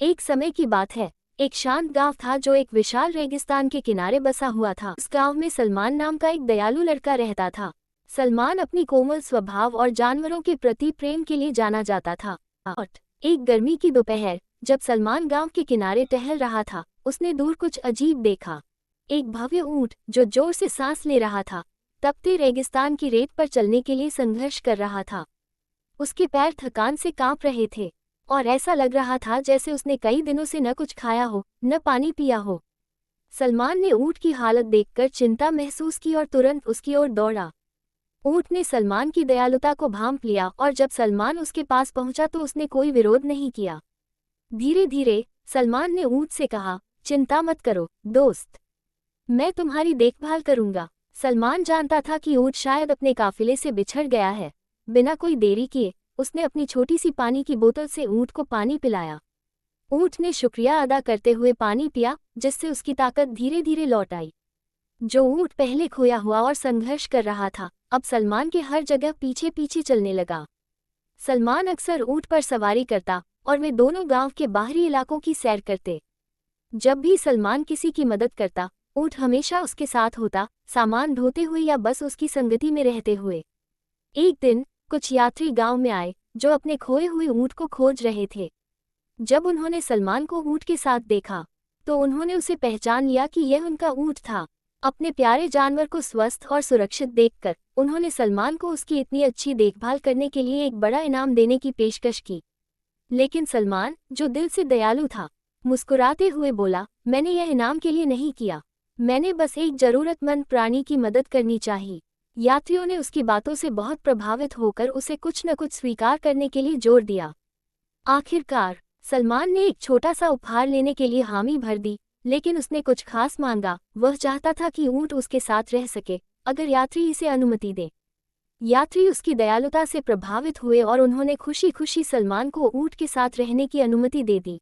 एक समय की बात है। एक शांत गांव था जो एक विशाल रेगिस्तान के किनारे बसा हुआ था। उस गांव में सलमान नाम का एक दयालु लड़का रहता था। सलमान अपनी कोमल स्वभाव और जानवरों के प्रति प्रेम के लिए जाना जाता था। और एक गर्मी की दोपहर, जब सलमान गांव के किनारे टहल रहा था, उसने दूर कुछ अजीब देखा। एक भव्य ऊंट जो जोर से सांस ले रहा था, तपते रेगिस्तान की रेत पर चलने के लिए संघर्ष कर रहा था। उसके पैर थकान से कांप रहे थे और ऐसा लग रहा था जैसे उसने कई दिनों से न कुछ खाया हो, न पानी पिया हो। सलमान ने ऊंट की हालत देखकर चिंता महसूस की और तुरंत उसकी ओर दौड़ा। ऊंट ने सलमान की दयालुता को भांप लिया और जब सलमान उसके पास पहुंचा तो उसने कोई विरोध नहीं किया। धीरे धीरे सलमान ने ऊंट से कहा, चिंता मत करो दोस्त, मैं तुम्हारी देखभाल करूंगा। सलमान जानता था कि ऊंट शायद अपने काफिले से बिछड़ गया है। बिना कोई देरी किए उसने अपनी छोटी सी पानी की बोतल से ऊंट को पानी पिलाया। ऊंट ने शुक्रिया अदा करते हुए पानी पिया, जिससे उसकी ताकत धीरे धीरे लौट आई। जो ऊंट पहले खोया हुआ और संघर्ष कर रहा था, अब सलमान के हर जगह पीछे पीछे चलने लगा। सलमान अक्सर ऊंट पर सवारी करता और वे दोनों गांव के बाहरी इलाकों की सैर करते। जब भी सलमान किसी की मदद करता, ऊंट हमेशा उसके साथ होता, सामान ढोते हुए या बस उसकी संगति में रहते हुए। एक दिन कुछ यात्री गांव में आए जो अपने खोए हुए ऊंट को खोज रहे थे। जब उन्होंने सलमान को ऊंट के साथ देखा तो उन्होंने उसे पहचान लिया कि यह उनका ऊंट था। अपने प्यारे जानवर को स्वस्थ और सुरक्षित देखकर उन्होंने सलमान को उसकी इतनी अच्छी देखभाल करने के लिए एक बड़ा इनाम देने की पेशकश की। लेकिन सलमान, जो दिल से दयालु था, मुस्कुराते हुए बोला, मैंने यह इनाम के लिए नहीं किया, मैंने बस एक जरूरतमंद प्राणी की मदद करनी चाहिए। यात्रियों ने उसकी बातों से बहुत प्रभावित होकर उसे कुछ न कुछ स्वीकार करने के लिए जोर दिया। आखिरकार सलमान ने एक छोटा सा उपहार लेने के लिए हामी भर दी, लेकिन उसने कुछ खास मांगा। वह चाहता था कि ऊंट उसके साथ रह सके, अगर यात्री इसे अनुमति दे। यात्री उसकी दयालुता से प्रभावित हुए और उन्होंने खुशी खुशी सलमान को ऊंट के साथ रहने की अनुमति दे दी।